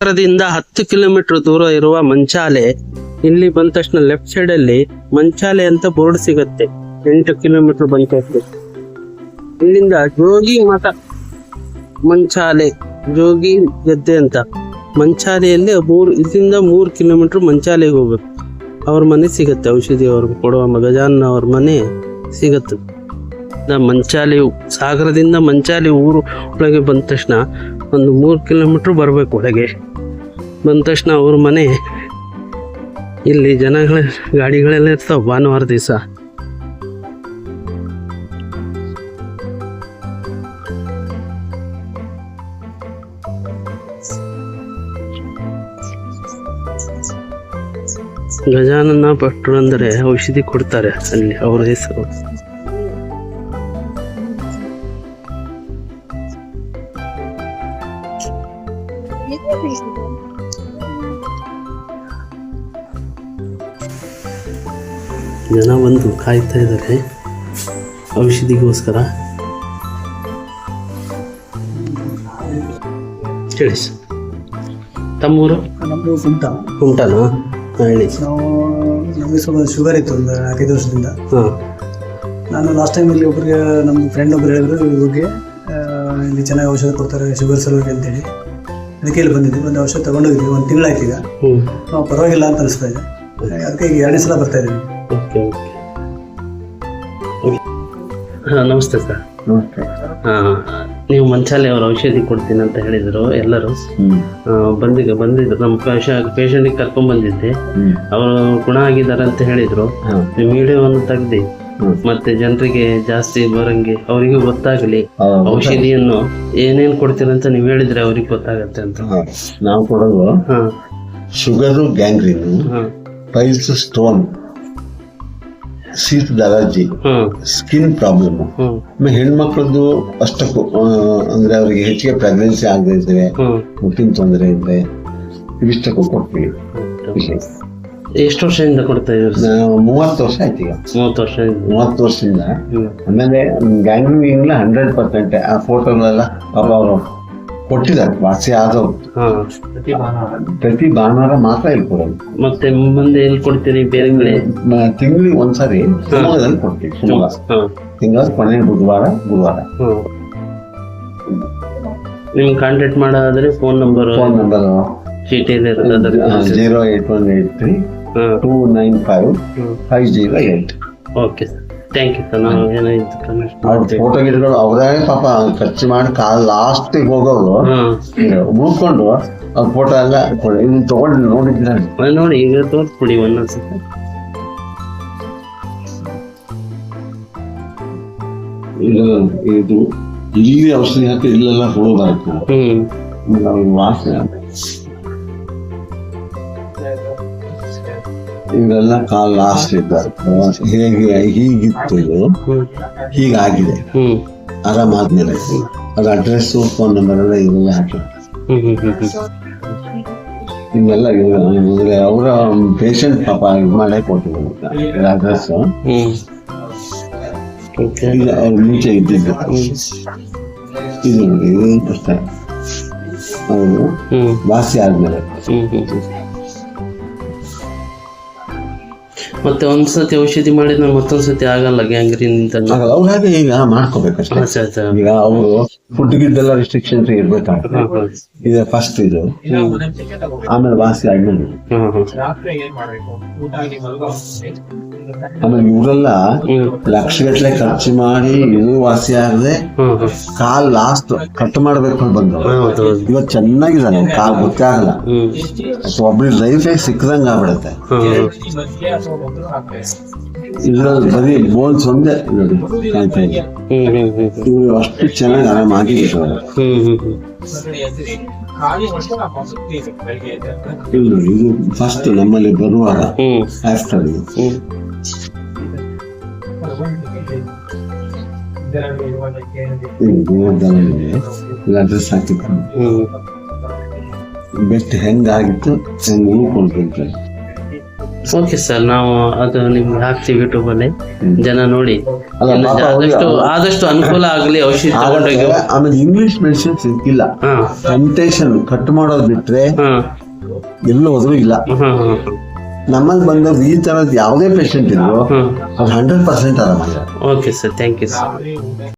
ನಗರದಿಂದ 10 ಕಿಲೋಮೀಟರ್ ದೂರ ಇರುವ ಮಂಚಾಲೆ. ಇಲ್ಲಿ ಬಂದ ತಕ್ಷಣ ಲೆಫ್ಟ್ ಸೈಡ್ ಅಲ್ಲಿ ಮಂಚಾಲೆ ಅಂತ ಬೋರ್ಡ್ ಸಿಗುತ್ತೆ. 8 ಕಿಲೋಮೀಟರ್ ಬಂದ ತಕ್ಷಣ ಇಲ್ಲಿಂದ ಜೋಗಿ ಮಠ, ಮಂಚಾಲೆ, ಜೋಗಿ ಗದ್ದೆ ಅಂತ. ಮಂಚಾಲೆಯಲ್ಲಿ ಇಲ್ಲಿಂದ 3 ಕಿಲೋಮೀಟರ್ ಮಂಚಾಲೆಗೆ ಹೋಗ್ಬೇಕು. ಅವ್ರ ಮನೆ ಸಿಗತ್ತೆ, ಔಷಧಿ ಅವ್ರಿಗೆ ಕೊಡುವ ಗಜಾನನ ಅವ್ರ ಮನೆ ಸಿಗತ್ತೆ. ಮಂಚಾಲೆ, ಸಾಗರದಿಂದ ಮಂಚಾಲೆ ಊರು ಒಳಗೆ ಬಂದ ತಕ್ಷಣ ಒಂದು 3 ಕಿಲೋಮೀಟರ್ ಬರಬೇಕು. ಒಳಗೆ ಬಂದ ತಕ್ಷಣ ಅವ್ರ ಮನೆ. ಇಲ್ಲಿ ಗಾಡಿಗಳೆಲ್ಲ ಇರ್ತಾವ ಭಾನುವಾರ ದಿವಸ. ಗಜಾನನ ಭಟ್ರು ಅಂದರೆ ಔಷಧಿ ಕೊಡ್ತಾರೆ ಅಲ್ಲಿ, ಅವ್ರ ಹೆಸರು. ಜನ ಬಂದು ಕಾಯ್ತಾ ಇದ್ದಾರೆ ಔಷಧಿಗೋಸ್ಕರ. ಹೇಳಿ ಸರ್, ತಮ್ಮೂರು? ಕುಮಟಾನಾ? ಹೇಳಿ. ನಮಗೆ ಸ್ವಲ್ಪ ಶುಗರ್ ಇತ್ತು ಒಂದು 5 ವರ್ಷದಿಂದ. ನಾನು ಲಾಸ್ಟ್ ಟೈಮ್ ಇಲ್ಲಿ ಒಬ್ಬರಿಗೆ, ನಮ್ಮ ಫ್ರೆಂಡ್ ಒಬ್ಬರು ಹೇಳಿದ್ರು ಇವ್ರಿಗೆ ಇಲ್ಲಿ ಚೆನ್ನಾಗಿ ಔಷಧ ಕೊಡ್ತಾರೆ ಶುಗರ್ ಸಲುವಾಗಿ ಅಂತೇಳಿ. ಅದಕ್ಕೆ ಇಲ್ಲಿ ಬಂದಿದ್ದೆ. ಒಂದು ಔಷಧ ತೊಗೊಂಡೋಗಿದ್ವಿ, 1 ತಿಂಗಳಾಯ್ತು. ಈಗ ಪರವಾಗಿಲ್ಲ ಅಂತ ಅನಿಸ್ತಾ ಇದೆ. ಅದಕ್ಕೆ ಈಗ 2ನೇ ಸಲ ಬರ್ತಾ ಇದ್ದೀನಿ. ನಮಸ್ತೆ ಸರ್. ನೀವು ಮಂಚಾಲೆ ಅವ್ರ ಔಷಧಿ ಕೊಡ್ತೀನಿ ಅಂತ ಹೇಳಿದ್ರು ಎಲ್ಲರೂ. ಬಂದಿದ್ರು ನಮ್ಮ ಪೇಷಂಟಿಗೆ ಕರ್ಕೊಂಡ್ ಬಂದಿದ್ದೆ. ಅವರು ಗುಣ ಆಗಿದ್ದಾರೆ ಅಂತ ಹೇಳಿದ್ರು. ವಿಡಿಯೋವನ್ನು ತೆಗ್ದು ಮತ್ತೆ ಜನರಿಗೆ ಜಾಸ್ತಿ ಬರಂಗೆ ಅವರಿಗೂ ಗೊತ್ತಾಗಲಿ ಔಷಧಿಯನ್ನು ಏನೇನ್ ಕೊಡ್ತೀರಂತ ನೀವು ಹೇಳಿದ್ರೆ ಅವ್ರಿಗೆ ಗೊತ್ತಾಗತ್ತೆ ಅಂತ. ನಾವು ಕೊಡೋದು ಶುಗರು, ಗ್ಯಾಂಗ್ರೀನ್, ಪೈಲ್ಸ್, ಸ್ಟೋನ್, ಶೀತದ ಅಲರ್ಜಿ, ಸ್ಕಿನ್ ಪ್ರಾಬ್ಲಮ್, ಹೆಣ್ಮಕ್ಳದ್ದು ಅಷ್ಟಕ್ಕೂ ಅಂದ್ರೆ ಅವರಿಗೆ ಹೆಚ್ಚಿಗೆ ಪ್ರೆಗ್ನೆನ್ಸಿ ಆಗದೆ ಇದ್ರೆ, ಮುಟ್ಟಿನ ತೊಂದರೆ ಇದ್ರೆ ಇವಿಷ್ಟಕ್ಕೂ ಕೊಡ್ತೀವಿ. ಎಷ್ಟು ವರ್ಷದಿಂದ ಕೊಡ್ತಾ ಇದ್ದೀವಿ? 30 ವರ್ಷ ಆಯ್ತು ಈಗ. 30 ವರ್ಷದಿಂದ. ಆಮೇಲೆ ಗ್ಯಾಂಗ್ರೀನ್ 100% ಆ ಫೋಟೋಗಳೆಲ್ಲ ಪಾಪ ಅವರು ಕೊಟ್ಟಿದ್ದಾರೆ, ವಾಸಿ ಆದವ್ರು. ಪ್ರತಿ ಭಾನುವಾರ ಮಾತ್ರ ಇಲ್ಲಿ ಕೊಡೋದು. ಮತ್ತೆ ಮುಂದೆ ಎಲ್ಲಿ ಕೊಡ್ತೀರಿ? ಬೇರೆ ಕಡೆ ತಿಂಗಳಿಗೆ ಒಂದ್ಸರಿ ಶಿವಮೊಗ್ಗದಲ್ಲಿ ಕೊಡ್ತೀವಿ. ಶಿವಮೊಗ್ಗ ತಿಂಗಳ ಕೊನೆ ಬುಧವಾರ. ನಿಮ್ಗೆ ಕಾಂಟ್ಯಾಕ್ಟ್ ಮಾಡೋದಾದ್ರೆ ಫೋನ್ ನಂಬರ್ ಚೀಟಿಯಲ್ಲಿ 08183 295 508. Okay sir, thank you sir. ನಾವು ಏನಾಯ್ತು ಫೋಟೋ ಗಿಡಗಳು ಅವರೇ ಪಾಪ ಖರ್ಚು ಮಾಡಿ ಲಾಸ್ಟಿಗೆ ಹೋಗೋರು ಮುಳ್ಕೊಂಡು ಅವ್ರ ಫೋಟೋ ಎಲ್ಲ ಇದನ್ನ ತಗೊಂಡು ನೋಡಿದ್ರೆ ನೋಡಿ. ಈಗ ತೋರಿಸ್ಬಿಡಿ ಒಂದೊಂದ್ಸತಿ. ಇದು ಇಲ್ಲಿ ಔಷಧಿ ಹಾಕಿ ಇಲ್ಲೆಲ್ಲ ಹುಳು ಬರುತ್ತೆ. ವಾಸನೆ ಇವೆಲ್ಲ ಕಾಲ್ ಲಾಸ್ಟ್ ಇದ್ದಾರೆ. ಹೀಗಿತ್ತು, ಇದು ಹೀಗಾಗಿದೆ. ಆರಾಮಾದ್ಮೇಲೆ ಅದ್ರ ಅಡ್ರೆಸ್, ಫೋನ್ ನಂಬರ್ ಎಲ್ಲ ಇದೆಲ್ಲ ಹಾಕಿ ಇವೆಲ್ಲ ಅವರ ಪೇಷಂಟ್ ಪಾಪ ಇದು ಮಾಡೇ ಕೊಟ್ಟಿದ್ದಾರೆ ಅಡ್ರೆಸ್. ಅವ್ರು ಮುಂಚೆ ಇದ್ದಿದ್ದು ಇದು ನೋಡಿ, ಇದು ಅಷ್ಟೇ. ಅವರು ವಾಸಿ ಆದ್ಮೇಲೆ ಮತ್ತೆ ಒಂದ್ಸತಿ ಔಷಧಿ ಮಾಡಿದ್ರೆ ಮತ್ತೊಂದ್ಸತಿ ಆಗಲ್ಲ ಗ್ಯಾಂಗ್ರೀನ್ ಅಂತ. ಅವ್ರು ಹಾಗೆ ಈಗ ಮಾಡ್ಕೋಬೇಕಷ್ಟೇ. ಈಗ ಅವರು ಫುಡ್ ಗಿದ್ದೆಲ್ಲ ರಿಸ್ಟ್ರಿಕ್ಷನ್ಸ್ ಇರ್ಬೇಕಾಗ್ತದೆ. ಇದು ಫಸ್ಟ್ ಇದು, ಆಮೇಲೆ ವಾಸಿ ಆದ್ಮೇಲೆ. ಆಮೇಲೆ ಇವರೆಲ್ಲ ಲಕ್ಷಗಟ್ಲೆ ಖರ್ಚು ಮಾಡಿ ಇದು ವಾಸಿ ಆಗದೆ ಕಾಲ್ ಲಾಸ್ಟ್ ಕಟ್ ಮಾಡ್ಬೇಕು ಬಂದವರು. ಇವತ್ತು ಚೆನ್ನಾಗಿದ್ದಾನೆ, ಕಾಲ್ ಗೊತ್ತೇ ಆಗಲ್ಲ. ಒಬ್ರಿಗೆ ಲೈಫ್ ಸಿಕ್ಕದಂಗ ಆಗ್ಬಿಡತ್ತೆ. ಇದ್ರಲ್ಲಿ ಬರೀ ಬೋನ್ಸ್ ಒಂದೇ ನೋಡಿ ಕಾಣ್ತಾ ಇದೆ. ಇವ್ರು ಅಷ್ಟು ಚೆನ್ನಾಗಿ ಆರಾಮಾಗಿರ್ತಾರೆ. ಇದು ಫಸ್ಟ್ ನಮ್ಮಲ್ಲಿ ಬರುವಾಗ ಆಫ್ಟರ್ ಇದು ಅಡ್ರೆಸ್ ಹಾಕಿತ್ತು. ಬೆಸ್ಟ್ ಹೆಂಗಾಗಿತ್ತು ಹೆಂಗ್ ಉಳ್ಕೊಳ್ಬೇಕು. ಓಕೆ ಸರ್, ನಾವು ಅದು ನಿಮ್ಗೆ ಹಾಕ್ತೀವಿ ಯೂಟ್ಯೂಬ್ ಅಲ್ಲಿ, ಜನ ನೋಡಿ ಅಲ್ಲ, ಇನ್ನು ಪಾಪ ಅವ್ರಿಗೆ ಆದಷ್ಟು ಅನುಕೂಲ ಆಗಲಿ, ಔಷಧಿ ತಗೊಂಡೋಗಿ. ಆಮೇಲೆ ಇಂಗ್ಲಿಷ್ ಮೆಡಿಸಿನ್ ಸಿಕ್ಕಿಲ್ಲ, ಹಾ ಟೆಂಪ್ಟೇಷನ್ ಕಟ್ ಮಾಡೋದು ಬಿಟ್ರೆ ಹಾ ಎಲ್ಲೂ ಹೋದ್ರೂ ಇಲ್ಲ. ಹಾ ಹಾ ನಮ್ಮಲ್ಲಿ ಬಂದವ್ರು ಈ ತರದ್ ಯಾವುದೇ ಪೇಷಂಟ್ ಇದ್ರು ಅದು 100% ಆರಾಮಾಗಿದೆ. Okay sir, thank you sir.